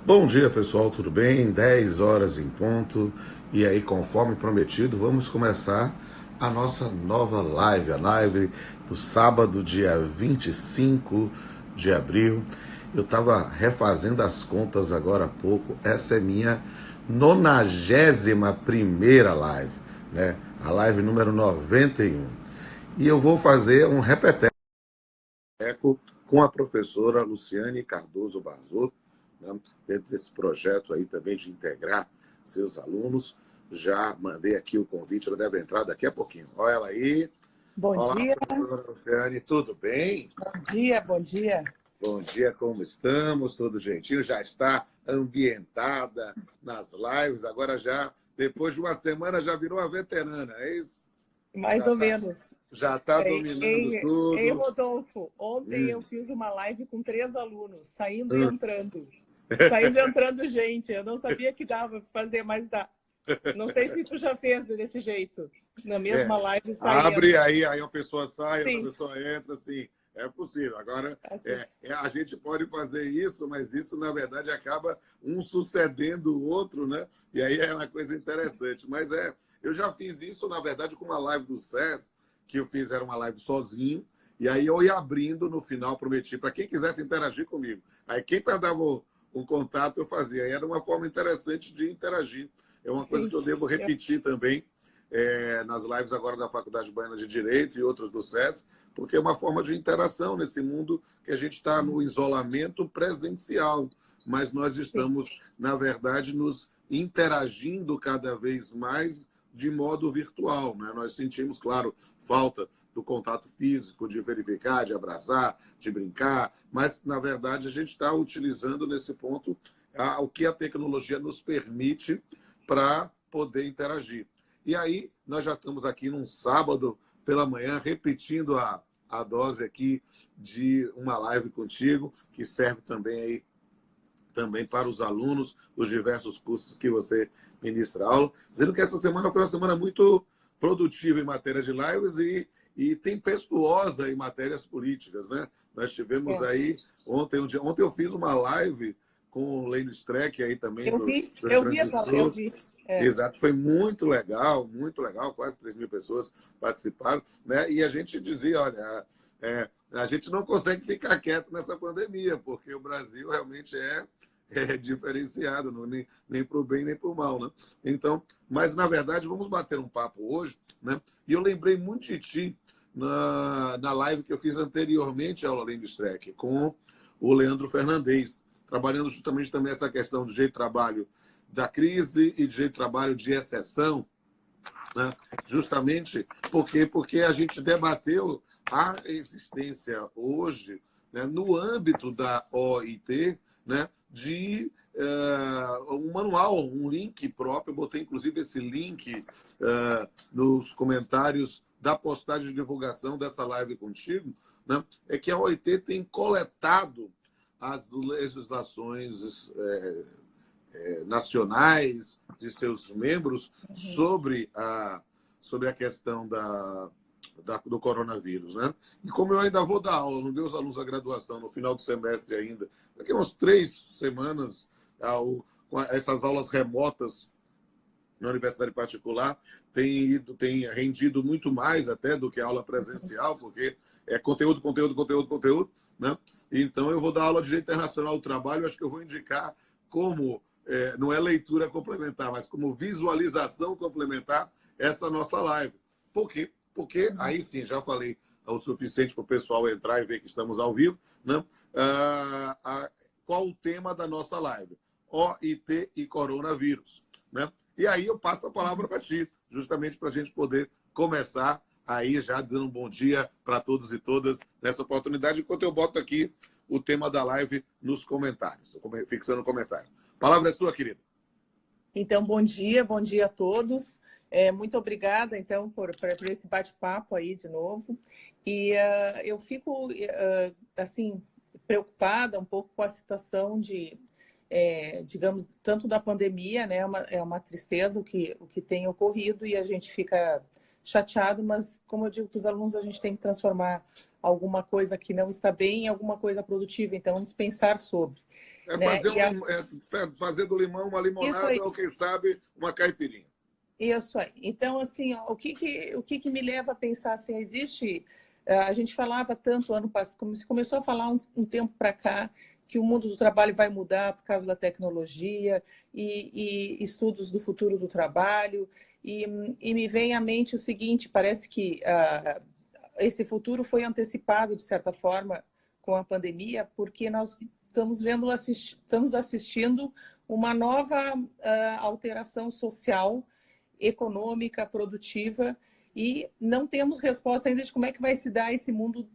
Bom dia, pessoal, tudo bem? 10 horas em ponto. E aí, conforme prometido, vamos começar a nossa nova live, a live do sábado, dia 25 de abril. Eu estava refazendo as contas agora há pouco. Essa é minha 91ª live, né? A live número 91. E eu vou fazer um repeteco com a professora Luciane Cardoso Barzotto, né, dentro desse projeto aí também de integrar seus alunos. Já mandei aqui o convite, ela deve entrar daqui a pouquinho. Olha ela aí. Bom Olá, dia, professora Luciane, tudo bem? bom dia, bom dia. Bom dia, como estamos? Tudo gentil? Já está ambientada nas lives, agora já, depois de uma semana, já virou uma veterana, é isso? Mais Já ou está menos. já tá Ei, dominando ei, ei, tudo. Rodolfo, ontem eu Hum, fiz uma live com 3 alunos, saindo e hum. entrando. Saindo e entrando, gente. Eu não sabia que dava para fazer, mas dá. Não sei se tu já fez desse jeito. Na mesma É, live, sai e abre, entra. aí uma pessoa sai, outra Sim. pessoa entra, assim, é possível. Agora, Assim. a gente pode fazer isso, mas isso, na verdade, acaba um sucedendo o outro, né? E aí é uma coisa interessante. Mas eu já fiz isso, na verdade, com uma live do SES, que eu fiz, era uma live sozinho, e aí eu ia abrindo no final, prometi, para quem quisesse interagir comigo. Aí quem dava o contato, eu fazia. Aí era uma forma interessante de interagir. É uma coisa Sim, que eu sim. devo repetir também nas lives agora da Faculdade Baiana de Direito e outras do SES, porque é uma forma de interação nesse mundo que a gente está no isolamento presencial, mas nós Sim. estamos, na verdade, nos interagindo cada vez mais de modo virtual. Né? Nós sentimos, claro, falta do contato físico, de verificar, de abraçar, de brincar, mas, na verdade, a gente está utilizando nesse ponto o que a tecnologia nos permite para poder interagir. E aí, nós já estamos aqui num sábado pela manhã, repetindo a dose aqui de uma live contigo, que serve também aí também para os alunos dos diversos cursos que você ministra aula. Dizendo que essa semana foi uma semana muito produtiva em matéria de lives e tempestuosa em matérias políticas, né? Nós tivemos É. aí ontem eu fiz uma live com o Lênin Streck aí também do Rio Grande do Eu Sul. vi. É. Exato, foi muito legal, quase 3.000 pessoas participaram, né? E a gente dizia, olha, a gente não consegue ficar quieto nessa pandemia, porque o Brasil realmente é diferenciado, não, nem para o bem nem para o mal, né? Então, mas na verdade, vamos bater um papo hoje, né? E eu lembrei muito de ti na live que eu fiz anteriormente ao Além do Streck, com o Leandro Fernandes, trabalhando justamente também essa questão do jeito de trabalho da crise e de jeito de trabalho de exceção, né? Justamente porque a gente debateu a existência hoje, né, no âmbito da OIT, né, de um manual, um link próprio. Eu botei inclusive esse link nos comentários da postagem de divulgação dessa live contigo, né, é que a OIT tem coletado as legislações nacionais de seus membros Uhum. sobre a questão do coronavírus. Né? E como eu ainda vou dar aula nos meus alunos da graduação no final do semestre ainda, daqui a umas 3 semanas, com essas aulas remotas na universidade particular tem rendido muito mais até do que a aula presencial, porque é conteúdo, conteúdo, conteúdo, conteúdo, né? Então eu vou dar aula de Direito Internacional do Trabalho, acho que eu vou indicar como não é leitura complementar, mas como visualização complementar essa nossa live. Por quê? Porque Uhum. aí sim, já falei o suficiente para o pessoal entrar e ver que estamos ao vivo, né? Qual o tema da nossa live? OIT e coronavírus, né? E aí eu passo a palavra para ti, justamente para a gente poder começar aí já dando um bom dia para todos e todas nessa oportunidade, enquanto eu boto aqui o tema da live nos comentários, fixando o comentário. A palavra é sua, querida. Então, bom dia a todos. Muito obrigada, então, por esse bate-papo aí de novo. E eu fico, assim, preocupada um pouco com a situação digamos, tanto da pandemia, né? É uma tristeza o que tem ocorrido e a gente fica chateado, mas, como eu digo para os alunos, a gente tem que transformar alguma coisa que não está bem em alguma coisa produtiva. Então, vamos pensar sobre. né? Fazer do limão uma limonada ou, quem sabe, uma caipirinha. Isso aí. Então, assim, ó, o que me leva a pensar assim, existe... A gente falava tanto ano passado, se começou a falar um tempo para cá, que o mundo do trabalho vai mudar por causa da tecnologia e estudos do futuro do trabalho. E me vem à mente o seguinte, parece que esse futuro foi antecipado, de certa forma, com a pandemia, porque nós estamos assistindo uma nova alteração social, econômica, produtiva, e não temos resposta ainda de como é que vai se dar esse mundo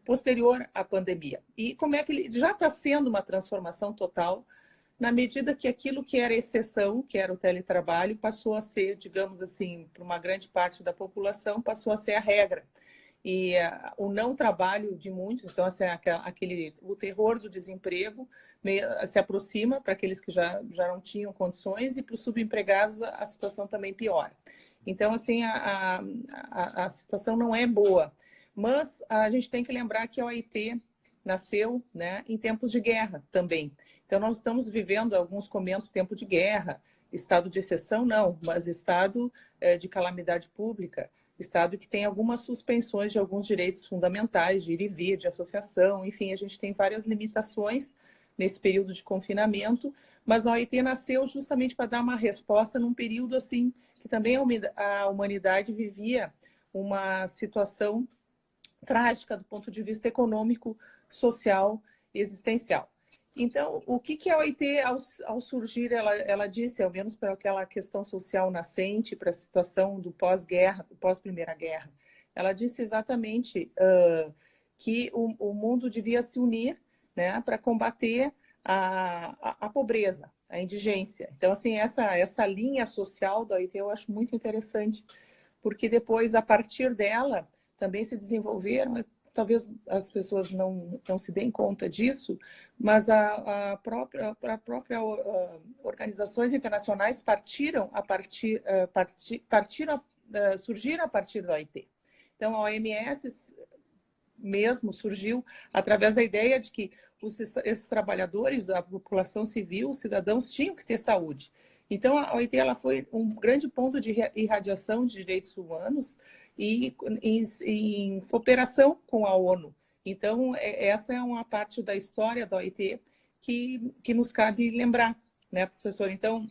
posterior à pandemia. E como é que ele já está sendo uma transformação total, na medida que aquilo que era exceção, que era o teletrabalho, passou a ser, digamos assim, para uma grande parte da população, passou a ser a regra. E o não trabalho de muitos, então assim, o terror do desemprego se aproxima para aqueles que já não tinham condições, e para os subempregados a situação também piora. Então, assim, a situação não é boa. Mas a gente tem que lembrar que a OIT nasceu, né, em tempos de guerra também. Então, nós estamos vivendo, alguns comentam, tempo de guerra, estado de exceção, não, mas estado de calamidade pública, estado que tem algumas suspensões de alguns direitos fundamentais, de ir e vir, de associação, enfim, a gente tem várias limitações nesse período de confinamento, mas a OIT nasceu justamente para dar uma resposta num período assim que também a humanidade vivia uma situação trágica do ponto de vista econômico, social e existencial. Então, o que a OIT, ao surgir, ela disse, ao menos para aquela questão social nascente, para a situação do pós-guerra, pós-Primeira Guerra, ela disse exatamente que o mundo devia se unir, né, para combater a pobreza, a indigência. Então, assim, essa linha social da OIT eu acho muito interessante, porque depois, a partir dela, também se desenvolveram, talvez as pessoas não se deem conta disso, mas organizações internacionais surgiram a partir da OIT. Então, a OMS mesmo surgiu através da ideia de que esses trabalhadores, a população civil, os cidadãos tinham que ter saúde. Então, a OIT ela foi um grande ponto de irradiação de direitos humanos e em cooperação com a ONU. Então, essa é uma parte da história da OIT que nos cabe lembrar, né, professor? Então,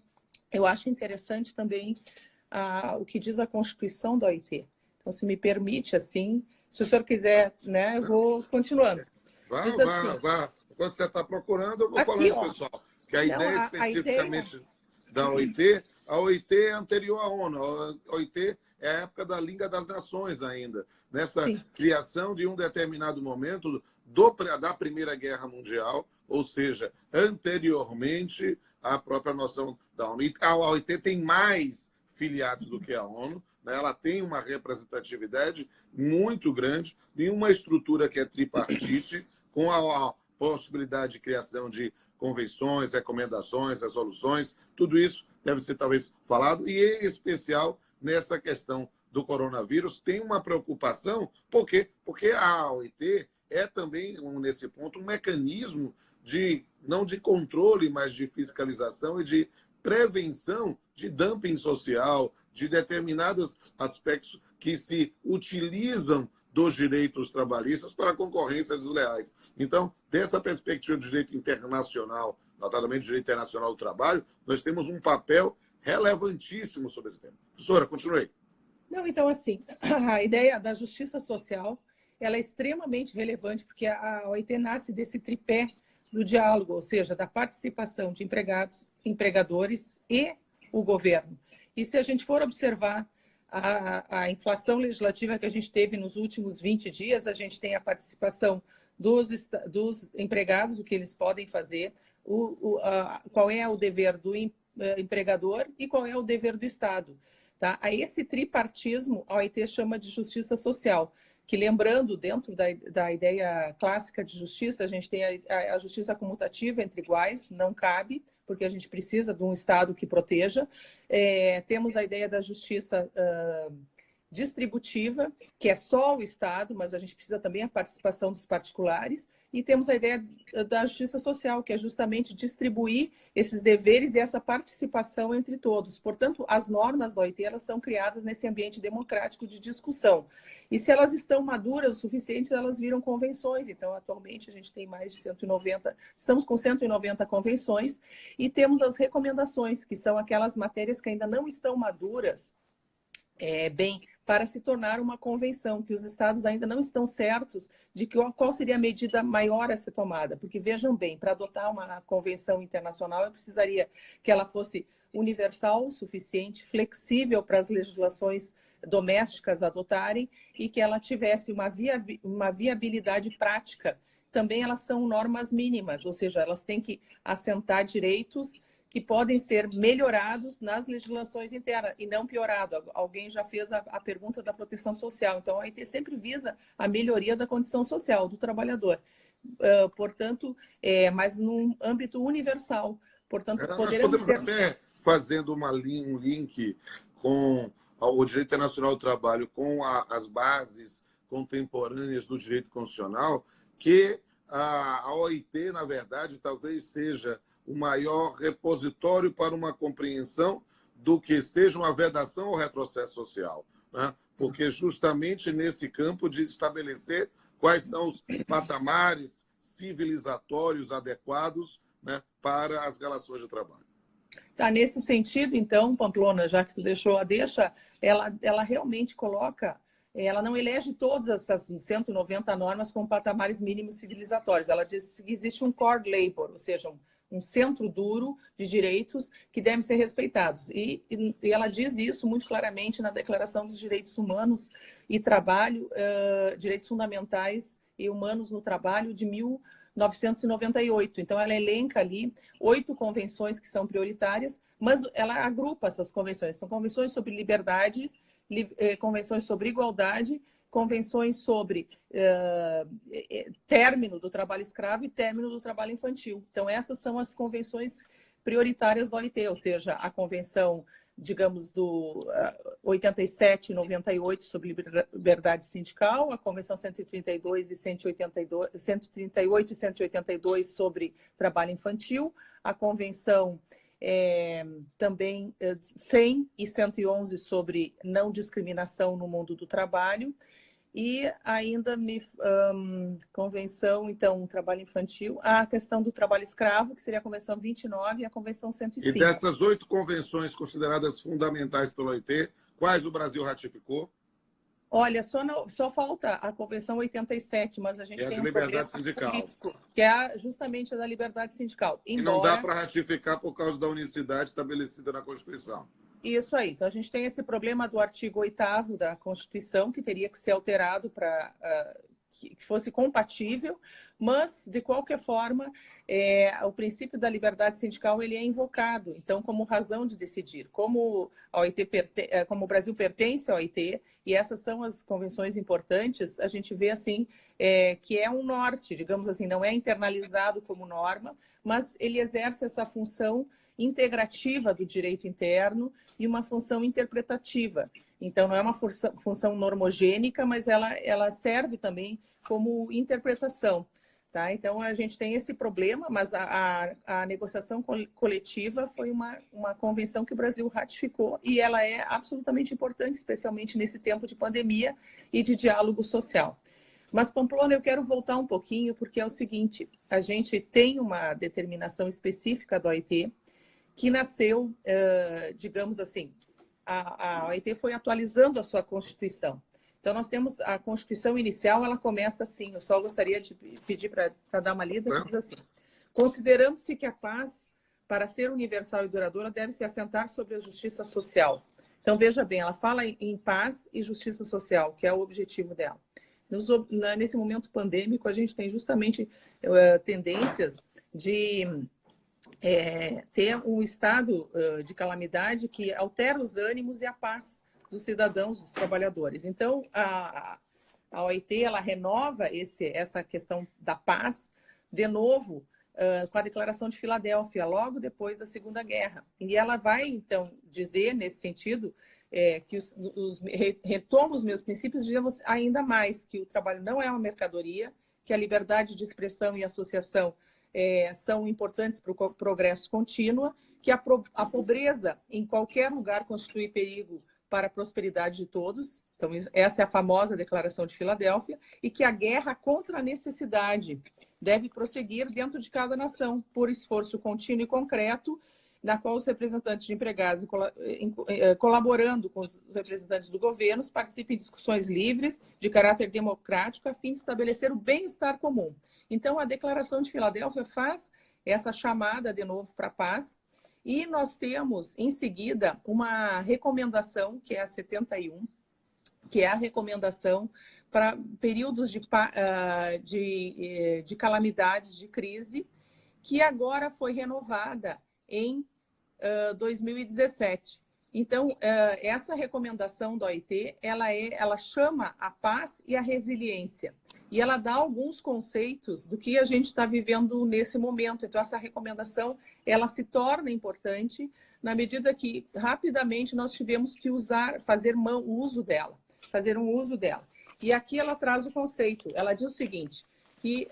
eu acho interessante também o que diz a Constituição da OIT. Então, se me permite, assim, se o senhor quiser, né, eu vou continuando. Vá. Enquanto você está procurando, eu vou falando, pessoal, que a ideia especificamente da OIT, a OIT é anterior à ONU, a OIT é a época da Liga das Nações ainda, nessa criação de um determinado momento da Primeira Guerra Mundial, ou seja, anteriormente à própria noção da ONU. A OIT tem mais filiados do que a ONU, né? Ela tem uma representatividade muito grande e uma estrutura que é tripartite, com a possibilidade de criação de convenções, recomendações, resoluções, tudo isso deve ser talvez falado, e em especial nessa questão do coronavírus, tem uma preocupação, porque a OIT é também, nesse ponto, um mecanismo não de controle, mas de fiscalização e de prevenção de dumping social, de determinados aspectos que se utilizam dos direitos trabalhistas para concorrências desleais. Então, dessa perspectiva do direito internacional, notadamente do direito internacional do trabalho, nós temos um papel relevantíssimo sobre esse tema. Professora, continue. Não, então, assim, a ideia da justiça social ela é extremamente relevante, porque a OIT nasce desse tripé do diálogo, ou seja, da participação de empregados, empregadores e o governo. E se a gente for observar a inflação legislativa que a gente teve nos últimos 20 dias, a gente tem a participação dos empregados, o que eles podem fazer, qual é o dever do empregador e qual é o dever do Estado. Tá? A esse tripartismo, a OIT chama de justiça social, que, lembrando, dentro da ideia clássica de justiça, a gente tem a justiça comutativa entre iguais, não cabe, porque a gente precisa de um Estado que proteja. Temos a ideia da justiça distributiva, que é só o Estado, mas a gente precisa também a participação dos particulares, e temos a ideia da justiça social, que é justamente distribuir esses deveres e essa participação entre todos. Portanto, as normas da OIT, elas são criadas nesse ambiente democrático de discussão. E se elas estão maduras o suficiente, elas viram convenções. Então, atualmente, a gente tem mais de 190, estamos com 190 convenções, e temos as recomendações, que são aquelas matérias que ainda não estão maduras, para se tornar uma convenção, que os estados ainda não estão certos de qual seria a medida maior a ser tomada. Porque, vejam bem, para adotar uma convenção internacional, eu precisaria que ela fosse universal o suficiente, flexível para as legislações domésticas adotarem e que ela tivesse uma viabilidade prática. Também elas são normas mínimas, ou seja, elas têm que assentar direitos que podem ser melhorados nas legislações internas e não piorado. Alguém já fez a pergunta da proteção social. Então, a OIT sempre visa a melhoria da condição social do trabalhador. Portanto, mas num âmbito universal. Portanto, nós podemos até, fazendo um link com o direito internacional do trabalho, com as bases contemporâneas do direito constitucional, que a OIT, na verdade, talvez seja o maior repositório para uma compreensão do que seja uma vedação ou retrocesso social, né? Porque justamente nesse campo de estabelecer quais são os patamares civilizatórios adequados, né, para as relações de trabalho. Tá, nesse sentido, então, Pamplona, já que tu deixou a deixa, ela realmente coloca, ela não elege todas essas 190 normas com patamares mínimos civilizatórios. Ela diz que existe um core labor, ou seja, um centro duro de direitos que devem ser respeitados. E ela diz isso muito claramente na Declaração dos Direitos Humanos e Trabalho, Direitos Fundamentais e Humanos no Trabalho, de 1998. Então, ela elenca ali 8 convenções que são prioritárias, mas ela agrupa essas convenções. São convenções sobre liberdade, convenções sobre igualdade, convenções sobre término do trabalho escravo e término do trabalho infantil. Então, essas são as convenções prioritárias do OIT, ou seja, a convenção, digamos, do 87 e 98 sobre liberdade sindical, a convenção 132 e 182, 138 e 182 sobre trabalho infantil, a convenção também 100 e 111 sobre não discriminação no mundo do trabalho, e ainda convenção, então, trabalho infantil, a questão do trabalho escravo, que seria a convenção 29 e a convenção 105. E dessas 8 convenções consideradas fundamentais pelo OIT, quais o Brasil ratificou? Olha, só falta a convenção 87, mas a gente tem um problema político, que é justamente a da liberdade sindical. E não dá para ratificar por causa da unicidade estabelecida na Constituição. Isso aí. Então, a gente tem esse problema do artigo 8º da Constituição, que teria que ser alterado para que fosse compatível, mas, de qualquer forma, o princípio da liberdade sindical ele é invocado, então, como razão de decidir. Como como o Brasil pertence à OIT, e essas são as convenções importantes, a gente vê assim que é um norte, digamos assim, não é internalizado como norma, mas ele exerce essa função integrativa do direito interno e uma função interpretativa. Então, não é uma função normogênica, mas ela serve também como interpretação. Tá? Então, a gente tem esse problema, mas a negociação coletiva foi uma convenção que o Brasil ratificou e ela é absolutamente importante, especialmente nesse tempo de pandemia e de diálogo social. Mas, Pamplona, eu quero voltar um pouquinho, porque é o seguinte, a gente tem uma determinação específica da OIT, que nasceu, digamos assim, a OIT foi atualizando a sua Constituição. Então, nós temos a Constituição inicial, ela começa assim, eu só gostaria de pedir para dar uma lida, que diz assim: considerando-se que a paz, para ser universal e duradoura, deve se assentar sobre a justiça social. Então, veja bem, ela fala em paz e justiça social, que é o objetivo dela. Nesse momento pandêmico, a gente tem justamente tendências de ter um estado de calamidade que altera os ânimos e a paz dos cidadãos, dos trabalhadores. Então, a OIT ela renova essa questão da paz, de novo, com a Declaração de Filadélfia, logo depois da Segunda Guerra. E ela vai, então, dizer, nesse sentido, que retomo os meus princípios, dizendo ainda mais que o trabalho não é uma mercadoria, que a liberdade de expressão e associação são importantes para o progresso contínuo, que a pobreza em qualquer lugar constitui perigo para a prosperidade de todos. Então, essa é a famosa Declaração de Filadélfia, e que a guerra contra a necessidade deve prosseguir dentro de cada nação, por esforço contínuo e concreto, na qual os representantes de empregados, colaborando com os representantes do governo, participem de discussões livres, de caráter democrático, a fim de estabelecer o bem-estar comum. Então, a Declaração de Filadélfia faz essa chamada, de novo, para a paz, e nós temos, em seguida, uma recomendação, que é a 71, que é a recomendação para períodos de calamidades, de crise, que agora foi renovada em 2017. Então, essa recomendação da OIT, ela chama a paz e a resiliência. E ela dá alguns conceitos do que a gente está vivendo nesse momento. Então, essa recomendação, ela se torna importante na medida que, rapidamente, nós tivemos que fazer um uso dela. E aqui ela traz o conceito. Ela diz o seguinte, que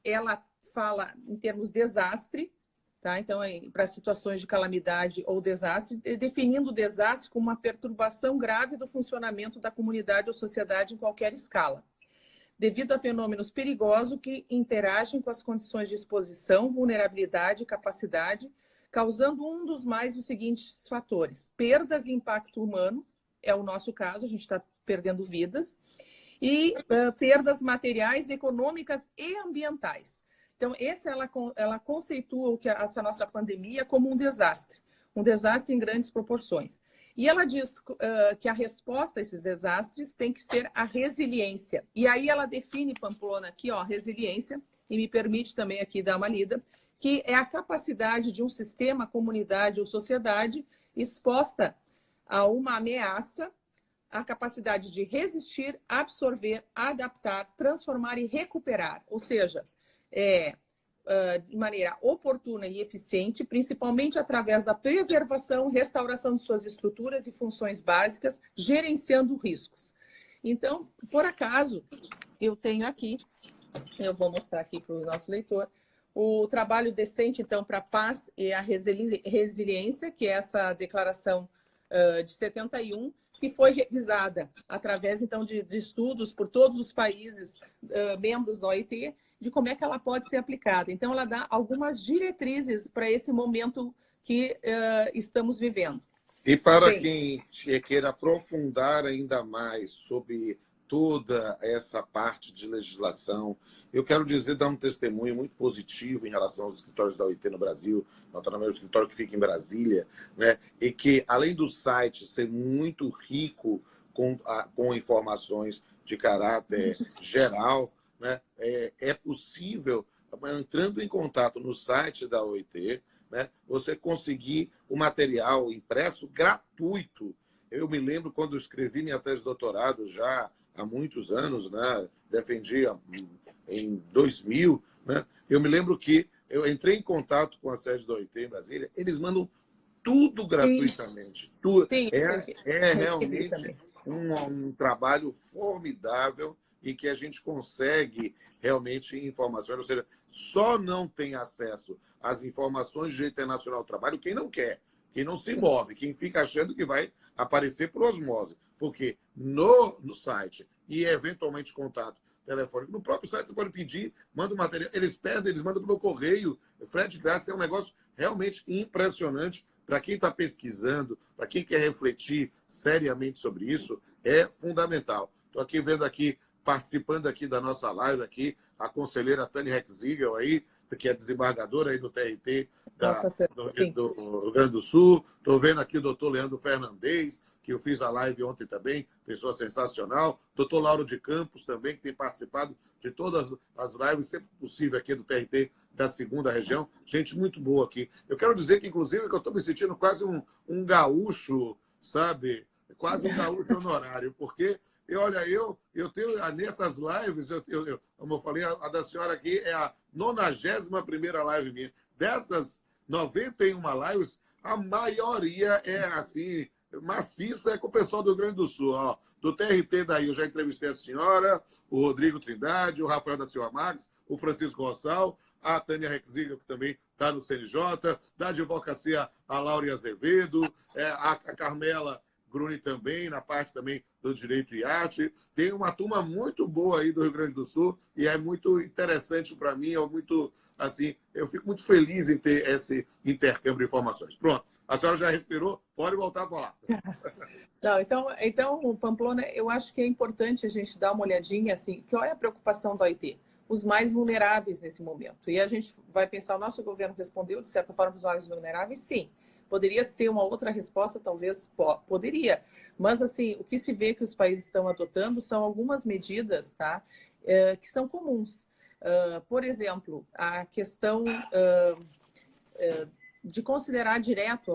ela fala em termos desastre, tá? Então, para situações de calamidade ou desastre, definindo o desastre como uma perturbação grave do funcionamento da comunidade ou sociedade em qualquer escala, devido a fenômenos perigosos que interagem com as condições de exposição, vulnerabilidade e capacidade, causando os seguintes fatores: perdas e impacto humano, é o nosso caso, a gente está perdendo vidas, e perdas materiais, econômicas e ambientais. Então, ela conceitua essa nossa pandemia como um desastre em grandes proporções. E ela diz que a resposta a esses desastres tem que ser a resiliência. E aí ela define, Pamplona, aqui, ó, resiliência, e me permite também aqui dar uma lida, que é a capacidade de um sistema, comunidade ou sociedade exposta a uma ameaça, a capacidade de resistir, absorver, adaptar, transformar e recuperar. Ou seja, de maneira oportuna e eficiente, principalmente através da preservação, restauração de suas estruturas e funções básicas, gerenciando riscos. Então, por acaso, eu tenho aqui, eu vou mostrar aqui para o nosso leitor, o trabalho decente, então, para a paz e a resiliência, que é essa declaração de 71, que foi revisada através, então, de estudos por todos os países membros da OIT, de como é que ela pode ser aplicada. Então, ela dá algumas diretrizes para esse momento que estamos vivendo. E para quem queira aprofundar ainda mais sobre toda essa parte de legislação, eu quero dar um testemunho muito positivo em relação aos escritórios da OIT no Brasil, naturalmente o escritório que fica em Brasília, né? E que, além do site ser muito rico com informações de caráter geral, né? É possível, entrando em contato no site da OIT, né, você conseguir o material impresso gratuito. Eu me lembro quando eu escrevi minha tese de doutorado já há muitos anos, né, defendi em 2000, né, eu me lembro que eu entrei em contato com a sede da OIT em Brasília, eles mandam tudo gratuitamente. Tudo. Sim, realmente um trabalho formidável e que a gente consegue realmente informações, ou seja, só não tem acesso às informações de direito internacional do trabalho quem não quer, quem não se move, quem fica achando que vai aparecer por osmose. Porque no site e eventualmente contato telefônico, no próprio site você pode pedir, manda o material, eles pedem, eles mandam pelo correio, frete grátis, é um negócio realmente impressionante para quem está pesquisando, para quem quer refletir seriamente sobre isso, é fundamental. Estou aqui vendo aqui, participando aqui da nossa live aqui, a conselheira Tânia Rexigel aí, que é desembargadora aí do TRT do Rio Grande do Sul. Estou vendo aqui o doutor Leandro Fernandes, que eu fiz a live ontem também, pessoa sensacional. Doutor Lauro de Campos também, que tem participado de todas as lives, sempre possível aqui do TRT da segunda região. Gente muito boa aqui. Eu quero dizer que, inclusive, que eu estou me sentindo quase um gaúcho, sabe? Quase um gaúcho honorário, porque eu tenho nessas lives, como eu falei, a da senhora aqui é a 91ª live minha. Dessas 91 lives, a maioria é assim, maciça, é com o pessoal do Rio Grande do Sul. Ó. Do TRT daí eu já entrevistei a senhora, o Rodrigo Trindade, o Rafael da Silva Marques, o Francisco Rossal, a Tânia Rexiga, que também está no CNJ, da advocacia a Laura Azevedo, a Carmela Gruni também, na parte também do direito e arte. Tem uma turma muito boa aí do Rio Grande do Sul e é muito interessante para mim, é muito, assim, eu fico muito feliz em ter esse intercâmbio de informações. Pronto, a senhora já respirou, pode voltar a falar. Não, então, Pamplona, eu acho que é importante a gente dar uma olhadinha, assim, que qual é a preocupação da OIT? Os mais vulneráveis nesse momento. E a gente vai pensar, o nosso governo respondeu, de certa forma, para os mais vulneráveis? Sim. Poderia ser uma outra resposta? Talvez poderia. Mas, assim, o que se vê que os países estão adotando são algumas medidas, tá, que são comuns. Por exemplo, a questão de considerar direto,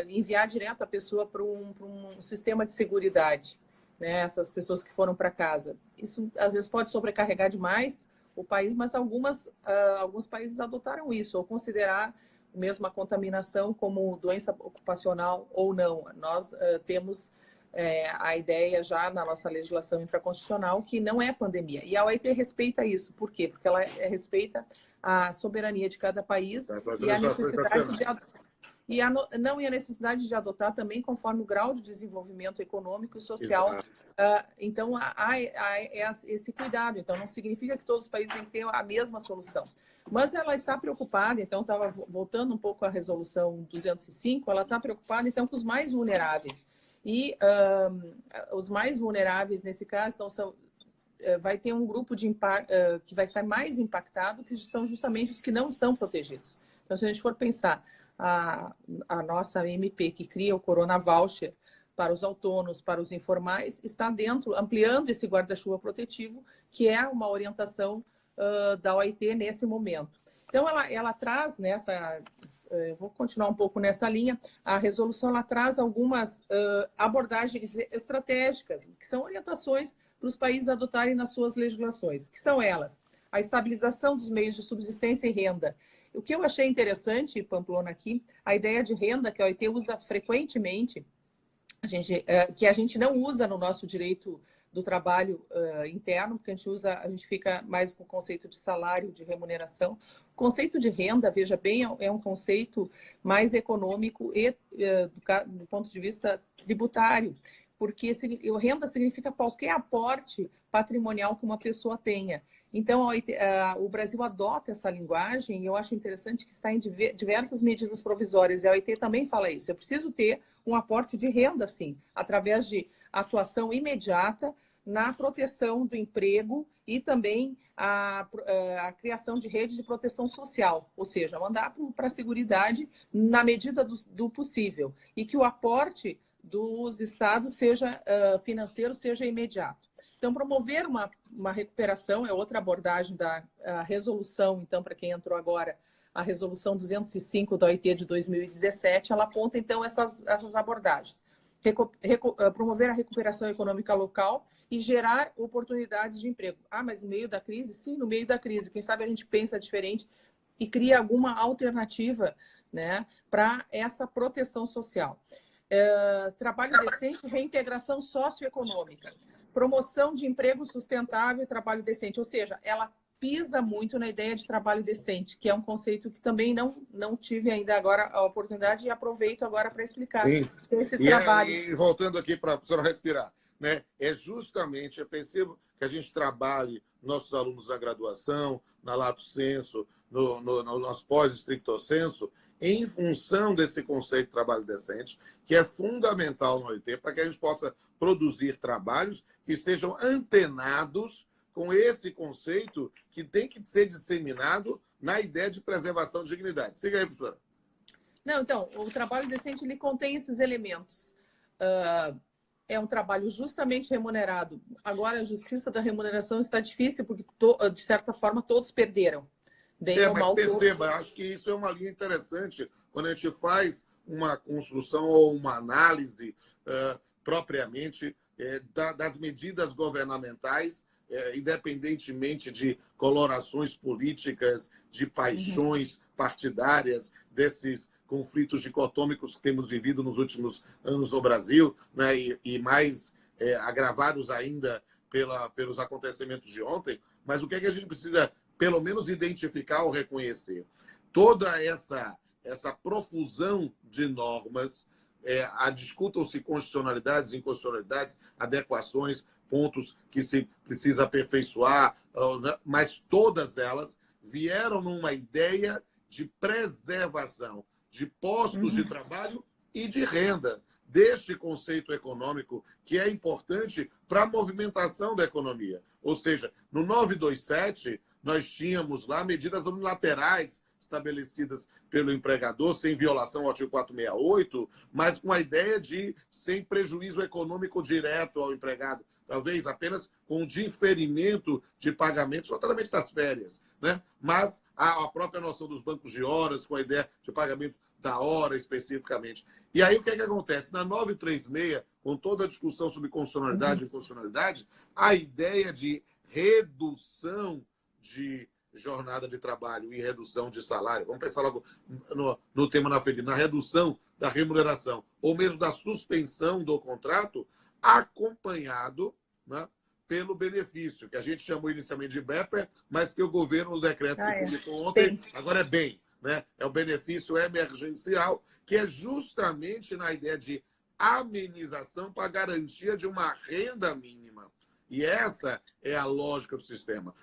enviar direto a pessoa para um sistema de seguridade, né? Essas pessoas que foram para casa. Isso, às vezes, pode sobrecarregar demais o país, mas alguns países adotaram isso, ou considerar mesmo a contaminação como doença ocupacional ou não. Nós temos a ideia já na nossa legislação infraconstitucional que não é pandemia. E a OIT respeita isso. Por quê? Porque ela respeita a soberania de cada país e a necessidade de a necessidade de adotar também conforme o grau de desenvolvimento econômico e social. Então, há esse cuidado. Então, não significa que todos os países têm que ter a mesma solução. Mas ela está preocupada, então, estava voltando um pouco à resolução 205, ela está preocupada, então, com os mais vulneráveis. E os mais vulneráveis, nesse caso, então, vai ter um grupo que vai ser mais impactado, que são justamente os que não estão protegidos. Então, se a gente for pensar, a nossa MP, que cria o Corona Voucher para os autônomos, para os informais, está dentro, ampliando esse guarda-chuva protetivo, que é uma orientação da OIT nesse momento. Então, ela traz eu vou continuar um pouco nessa linha, a resolução ela traz algumas abordagens estratégicas, que são orientações para os países adotarem nas suas legislações, que são elas: a estabilização dos meios de subsistência e renda. O que eu achei interessante, Pamplona, aqui, a ideia de renda que a OIT usa frequentemente, que a gente não usa no nosso direito do trabalho interno, porque a gente fica mais com o conceito de salário, de remuneração. O conceito de renda, veja bem, é um conceito mais econômico e do ponto de vista tributário, porque renda significa qualquer aporte patrimonial que uma pessoa tenha. Então, o Brasil adota essa linguagem e eu acho interessante que está em diversas medidas provisórias. E a OIT também fala isso. Eu preciso ter um aporte de renda, sim, através de atuação imediata na proteção do emprego e também a criação de rede de proteção social, ou seja, mandar para a Seguridade na medida do possível e que o aporte dos estados financeiro seja imediato. Então, promover uma recuperação é outra abordagem da resolução, então, para quem entrou agora, a resolução 205 da OIT de 2017, ela aponta, então, essas abordagens. Promover a recuperação econômica local e gerar oportunidades de emprego. Mas no meio da crise? Sim, no meio da crise. Quem sabe a gente pensa diferente e cria alguma alternativa, né, para essa proteção social. Trabalho decente, reintegração socioeconômica. Promoção de emprego sustentável e trabalho decente. Ou seja, ela pisa muito na ideia de trabalho decente, que é um conceito que também não tive ainda agora a oportunidade e aproveito agora para explicar esse trabalho. E voltando aqui para a senhora respirar, né? É justamente, eu percebo que a gente trabalhe nossos alunos na graduação, na lato sensu, no nosso pós-stricto sensu, em função desse conceito de trabalho decente, que é fundamental no OIT, para que a gente possa produzir trabalhos que estejam antenados com esse conceito que tem que ser disseminado na ideia de preservação de dignidade. Siga aí, professora. Não, então, o trabalho decente ele contém esses elementos. É um trabalho justamente remunerado. Agora, a justiça da remuneração está difícil porque, de certa forma, todos perderam. Mas perceba, acho que isso é uma linha interessante quando a gente faz uma construção ou uma análise propriamente das medidas governamentais independentemente de colorações políticas, de paixões partidárias, desses conflitos dicotômicos que temos vivido nos últimos anos no Brasil, né, e mais agravados ainda pelos acontecimentos de ontem. Mas o que é que a gente precisa, pelo menos, identificar ou reconhecer? Toda essa profusão de normas, discutam-se constitucionalidades, inconstitucionalidades, adequações, pontos que se precisa aperfeiçoar, mas todas elas vieram numa ideia de preservação de postos de trabalho e de renda, deste conceito econômico que é importante para a movimentação da economia. Ou seja, no 927, nós tínhamos lá medidas unilaterais estabelecidas pelo empregador, sem violação ao artigo 468, mas com a ideia de sem prejuízo econômico direto ao empregado, talvez apenas com diferimento de pagamentos, notadamente das férias, né? Mas a própria noção dos bancos de horas, com a ideia de pagamento da hora especificamente. E aí o que é que acontece? Na 936, com toda a discussão sobre constitucionalidade e inconstitucionalidade, a ideia de redução de jornada de trabalho e redução de salário, vamos pensar logo no tema na frente, na redução da remuneração, ou mesmo da suspensão do contrato, acompanhado, né, pelo benefício, que a gente chamou inicialmente de BEPER, mas que o governo, no decreto que publicou ontem, agora é bem, né? É o benefício emergencial, que é justamente na ideia de amenização para garantia de uma renda mínima. E essa é a lógica do sistema.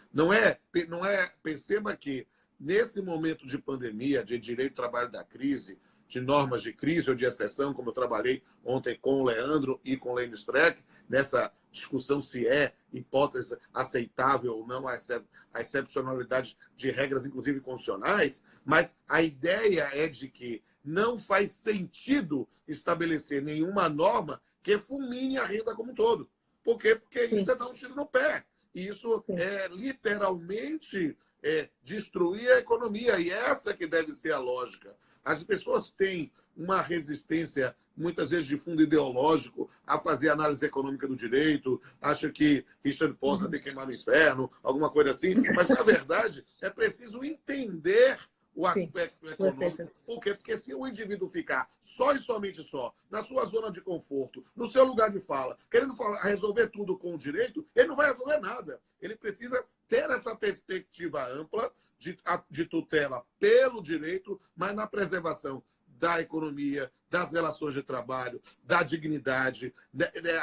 Perceba que, nesse momento de pandemia, de direito do trabalho da crise, de normas de crise ou de exceção, como eu trabalhei ontem com o Leandro e com o Lênin Streck, nessa discussão se é hipótese aceitável ou não a excepcionalidade de regras, inclusive constitucionais, mas a ideia é de que não faz sentido estabelecer nenhuma norma que fulmine a renda como um todo. Por quê? Porque isso é dar um tiro no pé. Isso é literalmente destruir a economia. E essa que deve ser a lógica. As pessoas têm uma resistência, muitas vezes de fundo ideológico, a fazer análise econômica do direito, acha que Richard Posner tem que queimar no inferno, alguma coisa assim. Mas, na verdade, é preciso entender o aspecto econômico. Por quê? Porque se o indivíduo ficar só e somente só na sua zona de conforto, no seu lugar de fala, querendo resolver tudo com o direito, ele não vai resolver nada. Ele precisa ter essa perspectiva ampla de tutela pelo direito, mas na preservação da economia, das relações de trabalho, da dignidade,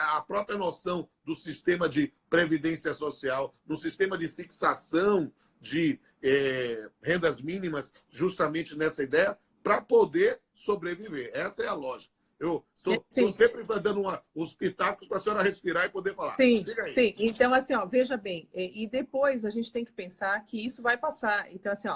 a própria noção do sistema de previdência social, do sistema de fixação de rendas mínimas, justamente nessa ideia, para poder sobreviver. Essa é a lógica. Eu estou sempre dando uns pitacos para a senhora respirar e poder falar. Sim. Então, assim, veja bem, e depois a gente tem que pensar que isso vai passar. Então, assim,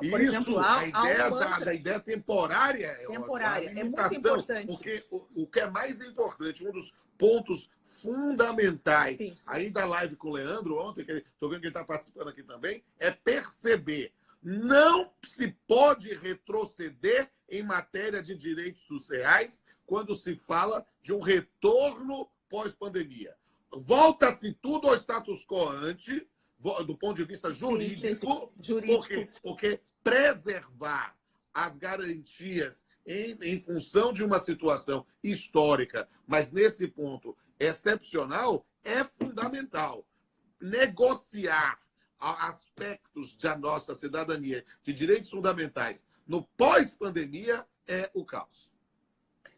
por exemplo, a ideia temporária, é muito importante. Porque o que é mais importante, um dos pontos fundamentais aí da live com o Leandro ontem, que estou vendo que ele está participando aqui também, é perceber. Não se pode retroceder em matéria de direitos sociais quando se fala de um retorno pós-pandemia. Volta-se tudo ao status quo ante, do ponto de vista jurídico, porque preservar as garantias em função de uma situação histórica, mas nesse ponto excepcional, é fundamental. Negociar aspectos da nossa cidadania, de direitos fundamentais, no pós-pandemia, é o caos.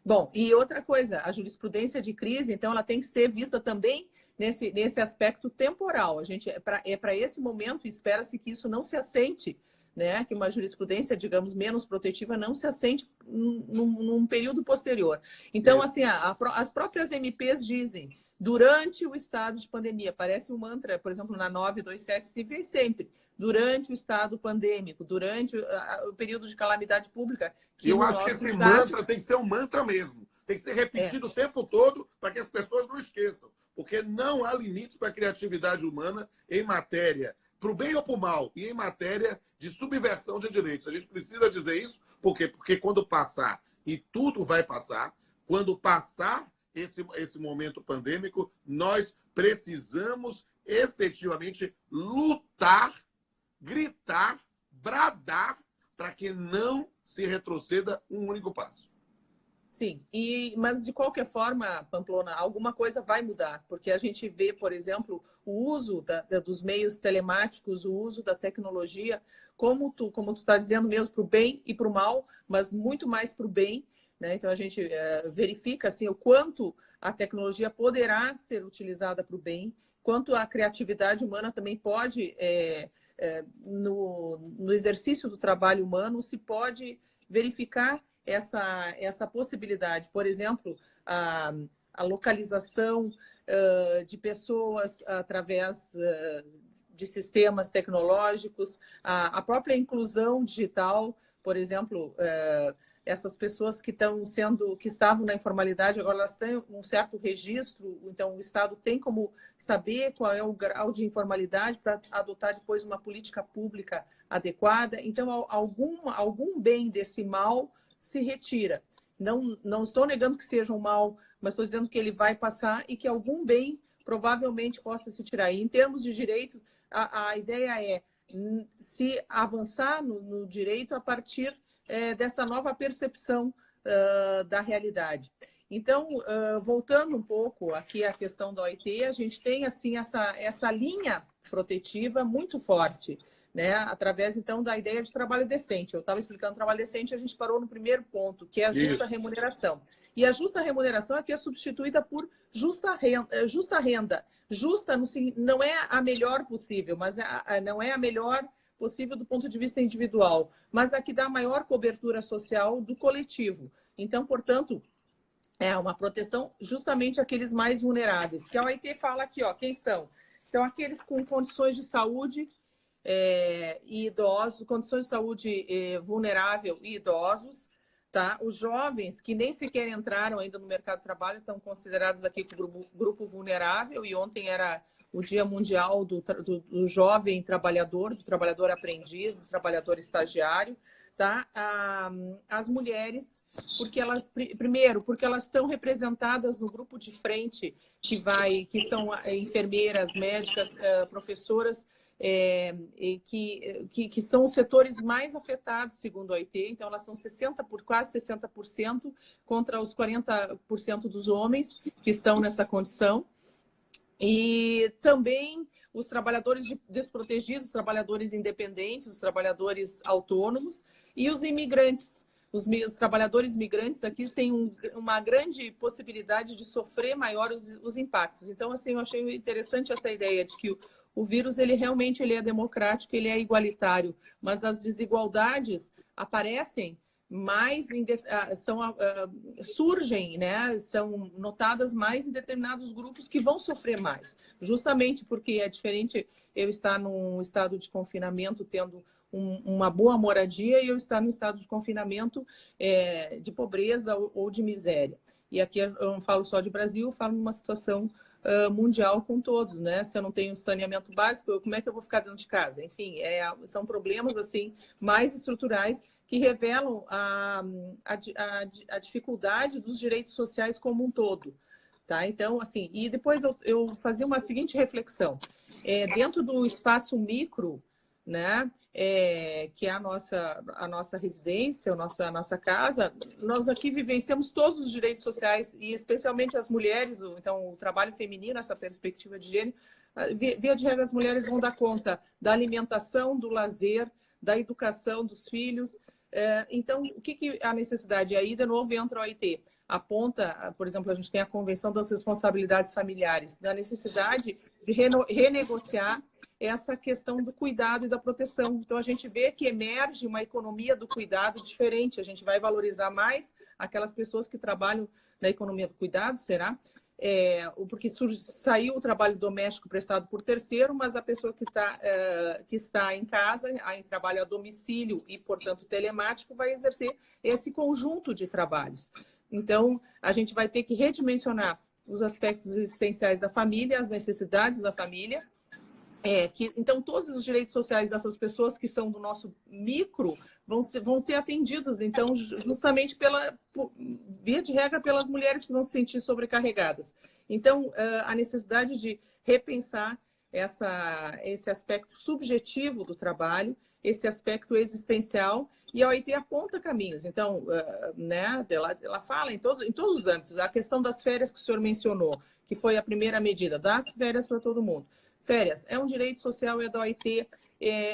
Bom, e outra coisa, a jurisprudência de crise, então, ela tem que ser vista também nesse aspecto temporal. Para esse momento, espera-se que isso não se assente, né? Que uma jurisprudência, digamos, menos protetiva não se assente num período posterior. Então, assim, as próprias MPs dizem, durante o estado de pandemia, parece um mantra, por exemplo, na 927 se vê sempre, durante o estado pandêmico, durante o período de calamidade pública. Eu acho que esse mantra tem que ser um mantra mesmo. Tem que ser repetido o tempo todo para que as pessoas não esqueçam. Porque não há limites para a criatividade humana em matéria, para o bem ou para o mal, e em matéria de subversão de direitos. A gente precisa dizer isso, por quê? Porque quando passar, e tudo vai passar, quando passar esse momento pandêmico, nós precisamos efetivamente lutar, gritar, bradar para que não se retroceda um único passo. Sim, mas de qualquer forma, Pamplona, alguma coisa vai mudar, porque a gente vê, por exemplo, o uso dos meios telemáticos, o uso da tecnologia, como tu está dizendo mesmo, para o bem e para o mal, mas muito mais para o bem, né? Então a gente verifica assim, o quanto a tecnologia poderá ser utilizada para o bem, quanto a criatividade humana também pode, no exercício do trabalho humano, se pode verificar essa possibilidade. Por exemplo, a localização de pessoas através de sistemas tecnológicos, a própria inclusão digital, por exemplo, essas pessoas que estavam na informalidade, agora elas têm um certo registro, então o Estado tem como saber qual é o grau de informalidade para adotar depois uma política pública adequada. Então, algum bem desse mal se retira. Não estou negando que seja um mal, mas estou dizendo que ele vai passar e que algum bem provavelmente possa se tirar. E em termos de direito, a ideia é se avançar no direito a partir dessa nova percepção da realidade. Então, voltando um pouco aqui à questão da OIT, a gente tem assim essa linha protetiva muito forte, né? Através, então, da ideia de trabalho decente. Eu estava explicando trabalho decente, a gente parou no primeiro ponto, que é a justa remuneração. E a justa remuneração aqui é substituída por justa renda. Justa não é a melhor possível, mas não é a melhor possível do ponto de vista individual, mas a que dá maior cobertura social do coletivo. Então, portanto, é uma proteção justamente àqueles mais vulneráveis, que a OIT fala aqui, ó, quem são? Então, aqueles com condições de saúde e idosos, condições de saúde vulnerável e idosos, tá? Os jovens que nem sequer entraram ainda no mercado de trabalho estão considerados aqui como grupo vulnerável, e ontem era o Dia Mundial do Jovem Trabalhador, do Trabalhador Aprendiz, do Trabalhador Estagiário, tá? As mulheres, porque elas estão representadas no grupo de frente, que são enfermeiras, médicas, professoras, que são os setores mais afetados, segundo a OIT. Então, elas são quase 60% contra os 40% dos homens que estão nessa condição. E também os trabalhadores desprotegidos, os trabalhadores independentes, os trabalhadores autônomos e os imigrantes. Os trabalhadores migrantes aqui têm uma grande possibilidade de sofrer maior os impactos. Então, assim, eu achei interessante essa ideia de que o vírus, ele realmente é democrático, ele é igualitário, mas as desigualdades aparecem mais surgem, né? São notadas mais em determinados grupos que vão sofrer mais, justamente porque é diferente eu estar num estado de confinamento tendo uma boa moradia e eu estar num estado de confinamento de pobreza ou de miséria. E aqui eu não falo só de Brasil, eu falo numa situação mundial com todos, né? Se eu não tenho saneamento básico, como é que eu vou ficar dentro de casa? Enfim, são problemas assim mais estruturais que revelam a dificuldade dos direitos sociais como um todo, tá? Então, assim, e depois eu fazia uma seguinte reflexão. Dentro do espaço micro, né? Que é a nossa residência, a nossa casa, nós aqui vivenciamos todos os direitos sociais, e especialmente as mulheres, então o trabalho feminino, essa perspectiva de gênero, via de regra as mulheres vão dar conta da alimentação, do lazer, da educação dos filhos. Então, o que a necessidade? E aí, de novo, entra a OIT. Aponta, por exemplo, a gente tem a Convenção das Responsabilidades Familiares, da necessidade de renegociar essa questão do cuidado e da proteção. Então, a gente vê que emerge uma economia do cuidado diferente. A gente vai valorizar mais aquelas pessoas que trabalham na economia do cuidado, será? Porque saiu o trabalho doméstico prestado por terceiro, mas a pessoa que está em casa, em trabalho a domicílio e, portanto, telemático, vai exercer esse conjunto de trabalhos. Então, a gente vai ter que redimensionar os aspectos existenciais da família, as necessidades da família. Então, todos os direitos sociais dessas pessoas que são do nosso micro vão ser atendidos, então, justamente via de regra, pelas mulheres que vão se sentir sobrecarregadas. Então, a necessidade de repensar esse aspecto subjetivo do trabalho, esse aspecto existencial, e a OIT aponta caminhos. Então, né, ela fala em todos os âmbitos. A questão das férias que o senhor mencionou, que foi a primeira medida, dá férias para todo mundo. Férias é um direito social, é da OIT.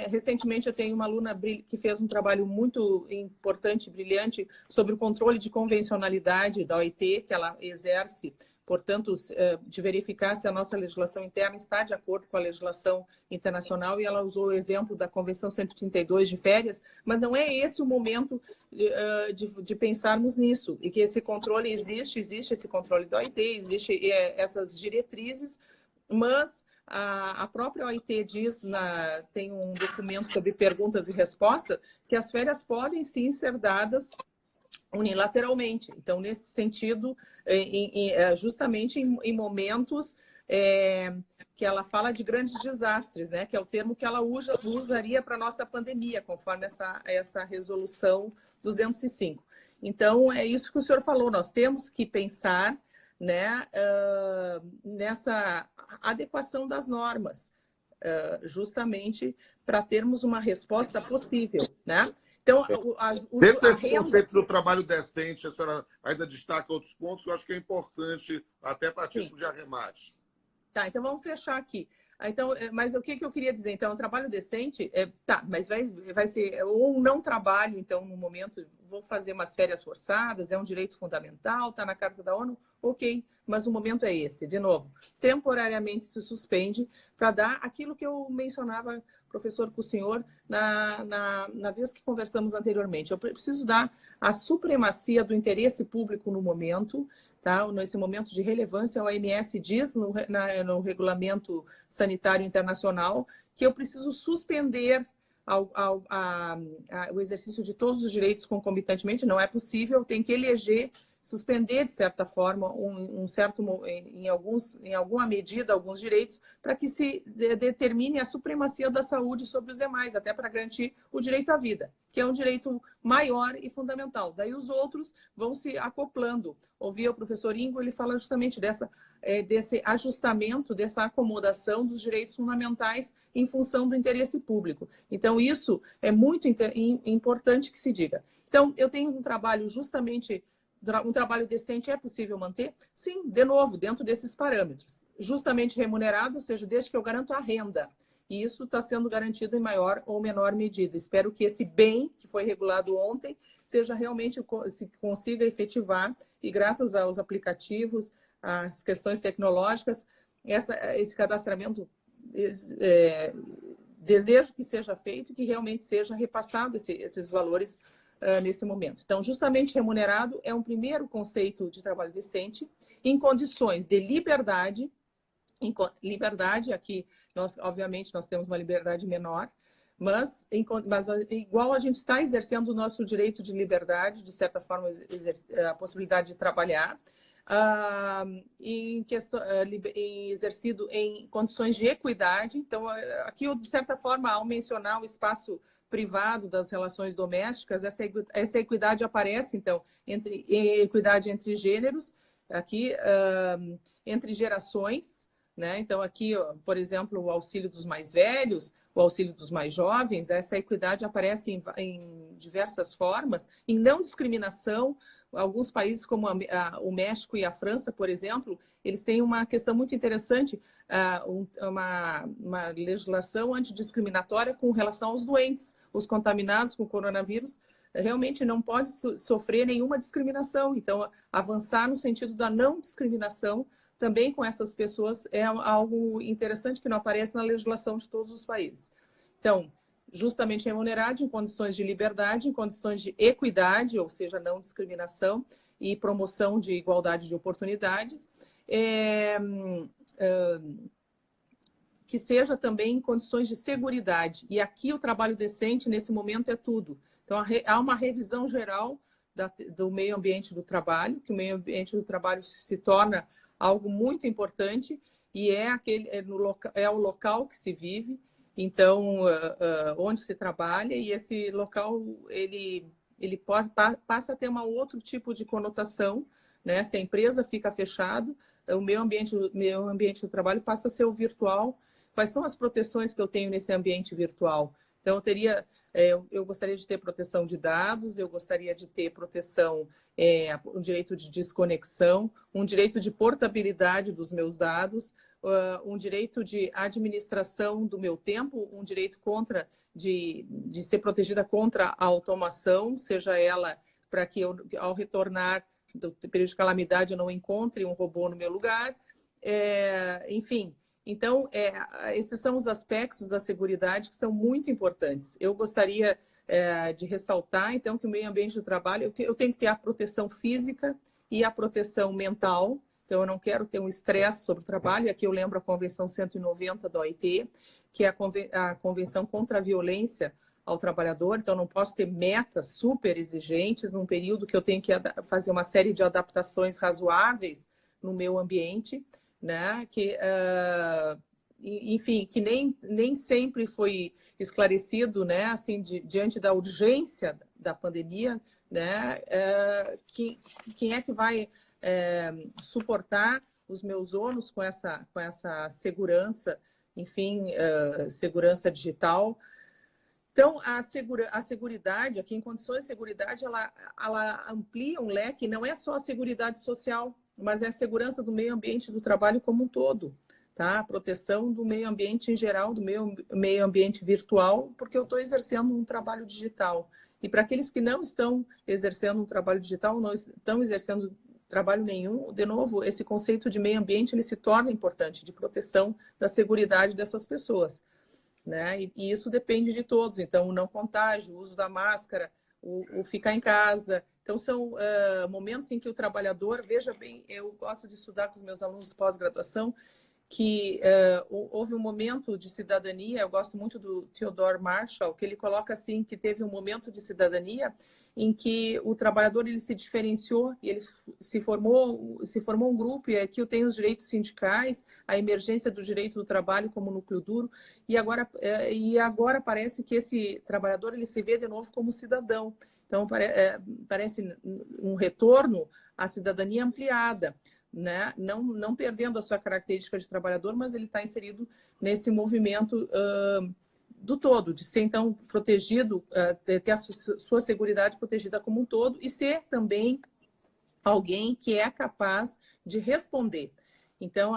Recentemente, eu tenho uma aluna que fez um trabalho muito importante, brilhante, sobre o controle de convencionalidade da OIT, que ela exerce, portanto, de verificar se a nossa legislação interna está de acordo com a legislação internacional, e ela usou o exemplo da Convenção 132 de férias, mas não é esse o momento de pensarmos nisso, e que esse controle existe esse controle da OIT, existe essas diretrizes, mas a própria OIT diz, tem um documento sobre perguntas e respostas, que as férias podem sim ser dadas unilateralmente. Então, nesse sentido, justamente em momentos que ela fala de grandes desastres, né? Que é o termo que ela usaria para a nossa pandemia, conforme essa resolução 205. Então, é isso que o senhor falou, nós temos que pensar, né, nessa adequação das normas, justamente para termos uma resposta possível, né? Então, dentro desse conceito do trabalho decente, a senhora ainda destaca outros pontos que eu acho que é importante, até para título de arremate. Tá, então vamos fechar aqui. Então, mas o que eu queria dizer? Então, o trabalho decente, mas vai ser ou um não trabalho, então, no momento, vou fazer umas férias forçadas, é um direito fundamental, está na Carta da ONU, ok, mas o momento é esse. De novo, temporariamente se suspende para dar aquilo que eu mencionava, professor, com o senhor, na vez que conversamos anteriormente. Eu preciso dar a supremacia do interesse público no momento, tá? Nesse momento de relevância, a OMS diz no Regulamento Sanitário Internacional que eu preciso suspender o exercício de todos os direitos concomitantemente. Não é possível, tem que eleger, suspender, de certa forma, em alguma medida, alguns direitos, para que se determine a supremacia da saúde sobre os demais, até para garantir o direito à vida, que é um direito maior e fundamental. Daí os outros vão se acoplando. Ouvi o professor Ingo, ele fala justamente desse ajustamento, dessa acomodação dos direitos fundamentais em função do interesse público. Então, isso é muito importante que se diga. Então, eu tenho um trabalho justamente... Um trabalho decente é possível manter? Sim, de novo, dentro desses parâmetros. Justamente remunerado, ou seja, desde que eu garanto a renda. E isso está sendo garantido em maior ou menor medida. Espero que esse bem, que foi regulado ontem, seja realmente, se consiga efetivar, e graças aos aplicativos, às questões tecnológicas, esse cadastramento, desejo que seja feito e que realmente seja repassado esses valores nesse momento. Então, justamente remunerado é um primeiro conceito de trabalho decente, em condições de liberdade. Liberdade, aqui, obviamente, nós temos uma liberdade menor, mas igual a gente está exercendo o nosso direito de liberdade, de certa forma, a possibilidade de trabalhar, exercido em condições de equidade. Então, aqui, de certa forma, ao mencionar o espaço privado das relações domésticas, essa equidade aparece, então, equidade entre gêneros, aqui, entre gerações, né? Então, aqui, por exemplo, o auxílio dos mais velhos, o auxílio dos mais jovens, essa equidade aparece em diversas formas, em não discriminação. Alguns países, como o México e a França, por exemplo, eles têm uma questão muito interessante, uma legislação antidiscriminatória com relação aos doentes. Os contaminados com coronavírus realmente não pode sofrer nenhuma discriminação. Então, avançar no sentido da não discriminação também com essas pessoas é algo interessante que não aparece na legislação de todos os países. Então, justamente remunerado em condições de liberdade, em condições de equidade, ou seja, não discriminação e promoção de igualdade de oportunidades, que seja também em condições de seguridade. E aqui o trabalho decente, nesse momento, é tudo. Então, há uma revisão geral do meio ambiente do trabalho, que o meio ambiente do trabalho se torna algo muito importante e é o local que se vive, então, onde se trabalha, e esse local, ele passa a ter outro tipo de conotação, né? Se a empresa fica fechada, o meio ambiente do trabalho passa a ser o virtual, quais são as proteções que eu tenho nesse ambiente virtual. Então, eu gostaria de ter proteção de dados, eu gostaria de ter proteção, um direito de desconexão, um direito de portabilidade dos meus dados, um direito de administração do meu tempo, um direito de ser protegida contra a automação, seja ela para que eu, ao retornar do período de calamidade, eu não encontre um robô no meu lugar. Enfim, então, esses são os aspectos da seguridade que são muito importantes. Eu gostaria de ressaltar, então, que o meio ambiente do trabalho, eu tenho que ter a proteção física e a proteção mental. Então, eu não quero ter um estresse sobre o trabalho. Aqui eu lembro a Convenção 190 da OIT, que é a Convenção contra a Violência ao Trabalhador. Então, não posso ter metas super exigentes num período que eu tenho que fazer uma série de adaptações razoáveis no meu ambiente, né? Enfim, que nem sempre foi esclarecido, né? Assim, diante da urgência da pandemia, né? Quem é que vai suportar os meus ônus com essa segurança, enfim, segurança digital? Então, a seguridade, aqui em condições de seguridade, ela amplia um leque, não é só a seguridade social, mas é a segurança do meio ambiente do trabalho como um todo, tá? A proteção do meio ambiente em geral, do meio ambiente virtual, porque eu estou exercendo um trabalho digital. E para aqueles que não estão exercendo um trabalho digital, não estão exercendo trabalho nenhum, de novo, esse conceito de meio ambiente ele se torna importante, de proteção da seguridade dessas pessoas, né? E isso depende de todos. Então, o não contágio, o uso da máscara, o ficar em casa. Então, são momentos em que o trabalhador, veja bem, eu gosto de estudar com os meus alunos de pós-graduação, que houve um momento de cidadania. Eu gosto muito do Theodore Marshall, que ele coloca assim, que teve um momento de cidadania em que o trabalhador ele se diferenciou e ele se formou um grupo, e aqui eu tenho os direitos sindicais, a emergência do direito do trabalho como núcleo duro, e agora parece que esse trabalhador ele se vê de novo como cidadão. Então, parece um retorno à cidadania ampliada, né? Não perdendo a sua característica de trabalhador, mas ele está inserido nesse movimento do todo, de ser, então, protegido, ter a sua seguridade protegida como um todo e ser também alguém que é capaz de responder. Então,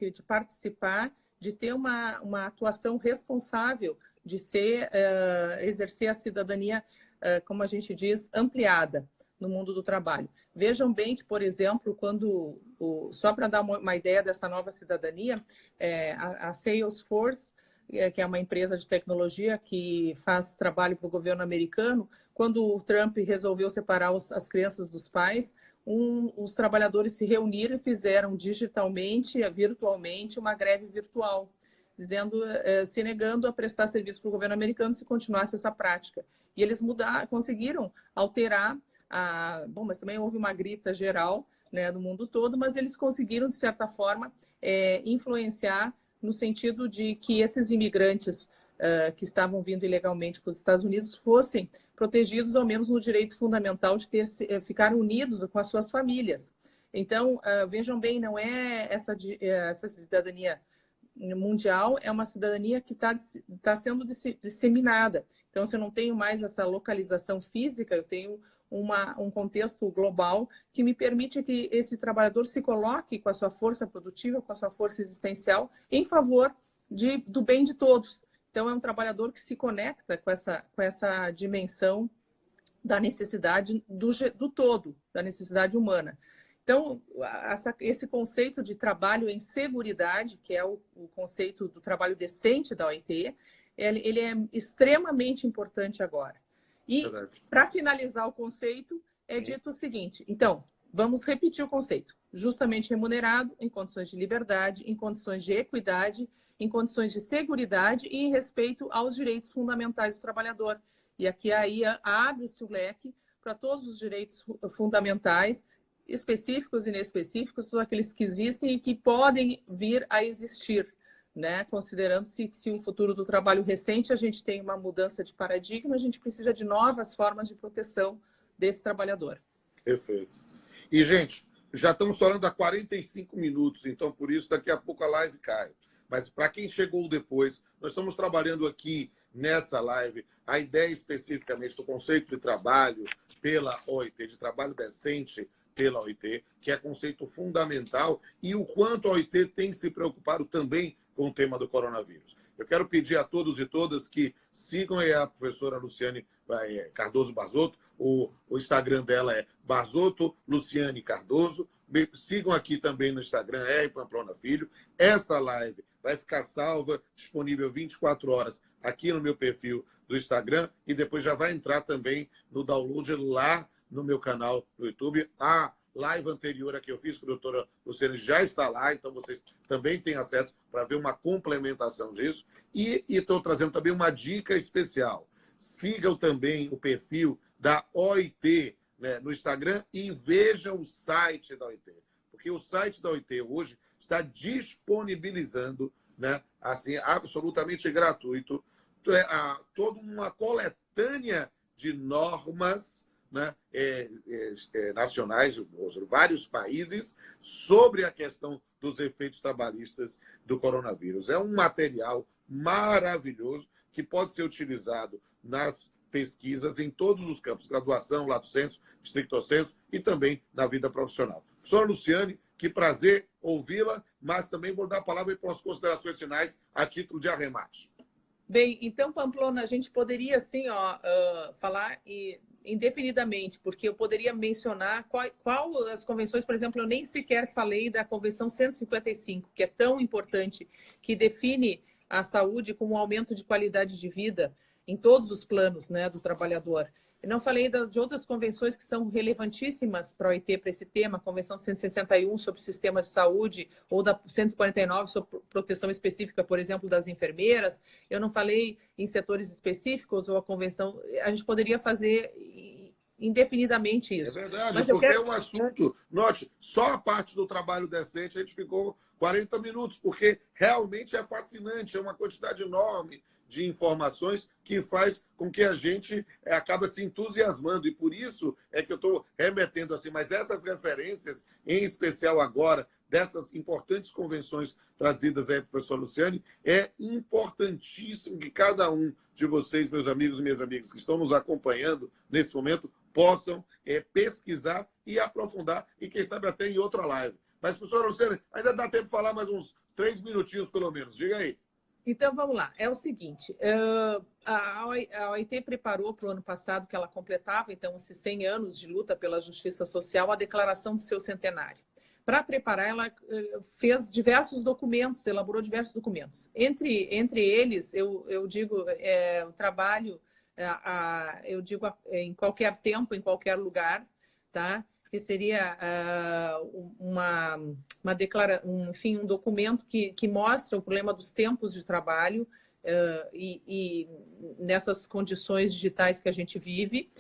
de participar, de ter uma atuação responsável, de exercer a cidadania, como a gente diz, ampliada no mundo do trabalho. Vejam bem que, por exemplo, só para dar uma ideia dessa nova cidadania, a Salesforce, que é uma empresa de tecnologia que faz trabalho para o governo americano, quando o Trump resolveu separar as crianças dos pais, os trabalhadores se reuniram e fizeram digitalmente, virtualmente, uma greve virtual, se negando a prestar serviço para o governo americano se continuasse essa prática. E eles conseguiram alterar bom, mas também houve uma grita geral, né, no mundo todo, mas eles conseguiram, de certa forma, influenciar no sentido de que esses imigrantes que estavam vindo ilegalmente para os Estados Unidos fossem protegidos, ao menos no direito fundamental de ficar unidos com as suas famílias. Então, vejam bem, não é essa cidadania mundial, é uma cidadania que está sendo disseminada. Então, se eu não tenho mais essa localização física, eu tenho um contexto global que me permite que esse trabalhador se coloque com a sua força produtiva, com a sua força existencial, em favor do bem de todos. Então, é um trabalhador que se conecta com essa dimensão da necessidade do todo, da necessidade humana. Então, esse conceito de trabalho em seguridade, que é o conceito do trabalho decente da OIT, ele é extremamente importante agora. E, para finalizar o conceito, é dito o seguinte: então, vamos repetir o conceito. Justamente remunerado, em condições de liberdade, em condições de equidade, em condições de seguridade e em respeito aos direitos fundamentais do trabalhador. E aqui aí abre-se o leque para todos os direitos fundamentais, específicos e inespecíficos, todos aqueles que existem e que podem vir a existir, né? Considerando-se que se o futuro do trabalho recente a gente tem uma mudança de paradigma, a gente precisa de novas formas de proteção desse trabalhador. Perfeito. E, gente, já estamos falando há 45 minutos, então por isso daqui a pouco a live cai. Mas para quem chegou depois, nós estamos trabalhando aqui nessa live a ideia especificamente do conceito de trabalho pela OIT, de trabalho decente pela OIT, que é conceito fundamental, e o quanto a OIT tem se preocupado também com o tema do coronavírus. Eu quero pedir a todos e todas que sigam a professora Luciane Cardoso Barzotto. O Instagram dela é Barzotto Luciane Cardoso. Sigam aqui também no Instagram, Pamplona Filho. Essa live vai ficar salva, disponível 24 horas aqui no meu perfil do Instagram e depois já vai entrar também no download lá no meu canal no YouTube. A live anterior a que eu fiz com a doutora Luciane já está lá, então vocês também têm acesso para ver uma complementação disso. E estou trazendo também uma dica especial. Sigam também o perfil da OIT, né, no Instagram e vejam o site da OIT. Porque o site da OIT hoje está disponibilizando, né, assim, absolutamente gratuito, toda uma coletânea de normas, né, nacionais, vários países, sobre a questão dos efeitos trabalhistas do coronavírus. É um material maravilhoso que pode ser utilizado nas pesquisas em todos os campos, graduação, lato sensu, stricto sensu e também na vida profissional. Professora Luciane, que prazer ouvi-la, mas também vou dar a palavra para as considerações finais a título de arremate. Bem, então, Pamplona, a gente poderia, assim, falar indefinidamente, porque eu poderia mencionar qual as convenções, por exemplo, eu nem sequer falei da Convenção 155, que é tão importante, que define a saúde como um aumento de qualidade de vida em todos os planos, né, do trabalhador. Eu não falei de outras convenções que são relevantíssimas para a OIT, para esse tema, a Convenção 161 sobre o sistema de saúde, ou da 149 sobre proteção específica, por exemplo, das enfermeiras. Eu não falei em setores específicos, ou a convenção... A gente poderia fazer indefinidamente isso. É verdade, mas porque é um assunto... Note, só a parte do trabalho decente a gente ficou 40 minutos, porque realmente é fascinante, é uma quantidade enorme de informações que faz com que a gente acaba se entusiasmando. E por isso é que eu estou remetendo assim. Mas essas referências, em especial agora, dessas importantes convenções trazidas aí para o professor Luciane, é importantíssimo que cada um de vocês, meus amigos e minhas amigas que estão nos acompanhando nesse momento, possam pesquisar e aprofundar, e quem sabe até em outra live. Mas, professora Luciane, ainda dá tempo de falar mais uns 3 minutinhos, pelo menos. Diga aí. Então, vamos lá. É o seguinte, a OIT preparou para o ano passado, que ela completava, então, esses 100 anos de luta pela justiça social, a declaração do seu centenário. Para preparar, ela fez diversos documentos, elaborou diversos documentos. Entre eles, eu digo, o trabalho, eu digo, em qualquer tempo, em qualquer lugar, tá? Que seria um documento que mostra o problema dos tempos de trabalho e nessas condições digitais que a gente vive,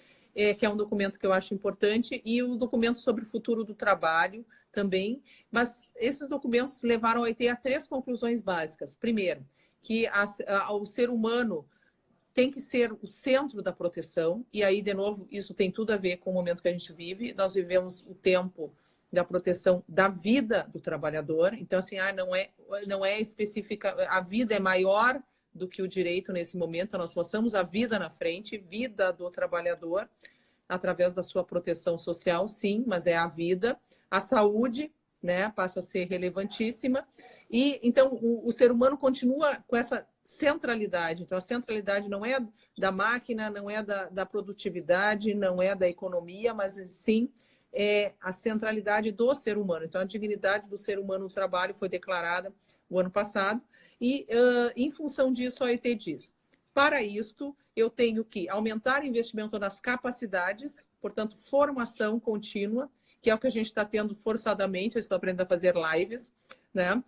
que é um documento que eu acho importante, e o documento sobre o futuro do trabalho também. Mas esses documentos levaram a OIT a 3 conclusões básicas. Primeiro, que o ser humano tem que ser o centro da proteção, e aí, de novo, isso tem tudo a ver com o momento que a gente vive. Nós vivemos o tempo da proteção da vida do trabalhador, então, assim, não é específica, a vida é maior do que o direito nesse momento, nós passamos a vida na frente, vida do trabalhador, através da sua proteção social, sim, mas é a vida. A saúde, né, passa a ser relevantíssima, e então o ser humano continua com essa centralidade. Então, a centralidade não é da máquina, não é da produtividade, não é da economia, mas sim é a centralidade do ser humano. Então, a dignidade do ser humano no trabalho foi declarada o ano passado, e em função disso, a OIT diz: para isto, eu tenho que aumentar o investimento nas capacidades, portanto, formação contínua, que é o que a gente está tendo forçadamente. Eu estou aprendendo a fazer lives, né?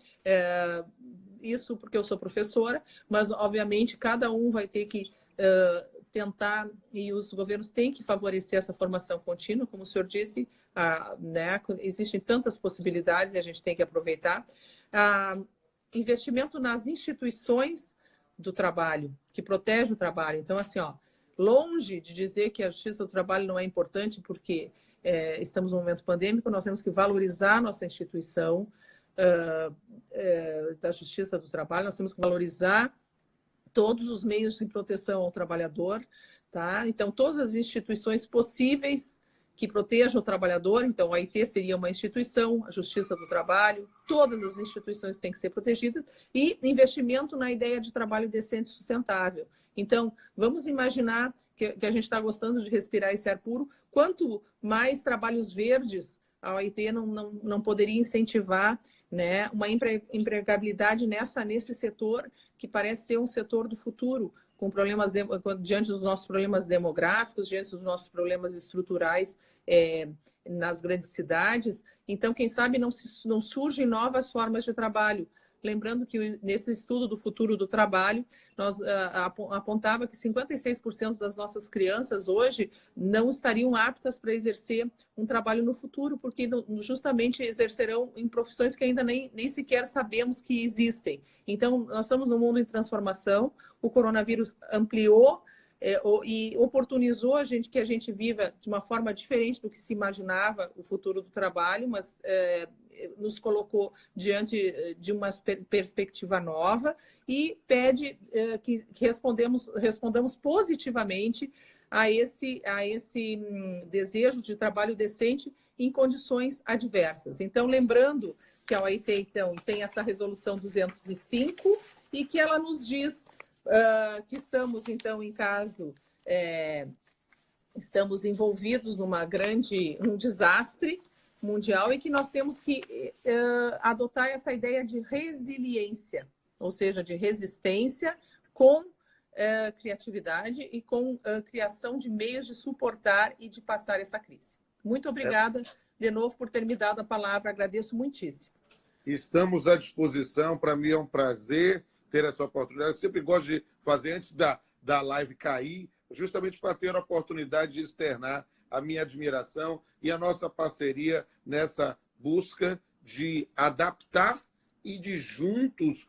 Isso porque eu sou professora, mas, obviamente, cada um vai ter que tentar, e os governos têm que favorecer essa formação contínua, como o senhor disse, né? Existem tantas possibilidades e a gente tem que aproveitar. Investimento nas instituições do trabalho, que protegem o trabalho. Então, assim, longe de dizer que a justiça do trabalho não é importante, porque estamos num momento pandêmico, nós temos que valorizar nossa instituição, da Justiça do Trabalho, nós temos que valorizar todos os meios de proteção ao trabalhador, tá? Então, todas as instituições possíveis que protejam o trabalhador, então a OIT seria uma instituição, a Justiça do Trabalho, todas as instituições têm que ser protegidas, e investimento na ideia de trabalho decente e sustentável. Então, vamos imaginar que a gente está gostando de respirar esse ar puro, quanto mais trabalhos verdes a OIT não poderia incentivar, né, uma empregabilidade nesse setor que parece ser um setor do futuro, com problemas diante dos nossos problemas demográficos, diante dos nossos problemas estruturais nas grandes cidades. Então, quem sabe não surgem novas formas de trabalho. Lembrando que nesse estudo do futuro do trabalho, nós apontava que 56% das nossas crianças hoje não estariam aptas para exercer um trabalho no futuro, porque justamente exercerão em profissões que ainda nem sequer sabemos que existem. Então, nós estamos num mundo em transformação, o coronavírus ampliou e oportunizou que a gente viva de uma forma diferente do que se imaginava o futuro do trabalho, mas nos colocou diante de uma perspectiva nova e pede que respondamos positivamente a esse desejo de trabalho decente em condições adversas. Então, lembrando que a OIT, então, tem essa resolução 205 e que ela nos diz que estamos, então, estamos envolvidos num desastre mundial e que nós temos que adotar essa ideia de resiliência, ou seja, de resistência com criatividade e com criação de meios de suportar e de passar essa crise. Muito obrigada de novo por ter me dado a palavra, agradeço muitíssimo. Estamos à disposição, para mim é um prazer ter essa oportunidade. Eu sempre gosto de fazer antes da live cair, justamente para ter a oportunidade de externar a minha admiração e a nossa parceria nessa busca de adaptar e de juntos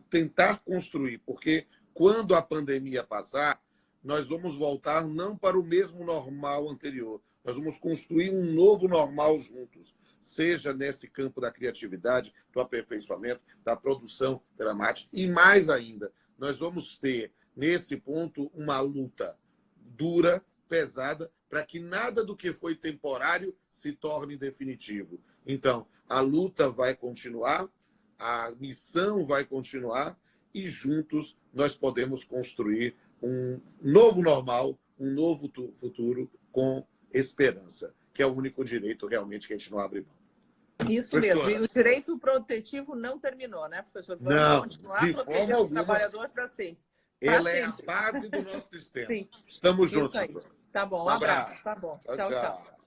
tentar construir, porque quando a pandemia passar, nós vamos voltar não para o mesmo normal anterior, nós vamos construir um novo normal juntos, seja nesse campo da criatividade, do aperfeiçoamento, da produção dramática, e mais ainda, nós vamos ter, nesse ponto, uma luta dura, pesada, para que nada do que foi temporário se torne definitivo. Então, a luta vai continuar, a missão vai continuar e juntos nós podemos construir um novo normal, um novo futuro com esperança, que é o único direito realmente que a gente não abre mão. Isso mesmo. E o direito protetivo não terminou, né, professor? Vamos não, continuar a proteger o trabalhador para sempre. Ela é a base do nosso sistema. Sim. Estamos juntos. Isso aí. Tá bom, um abraço. Tá bom. Tchau, tchau.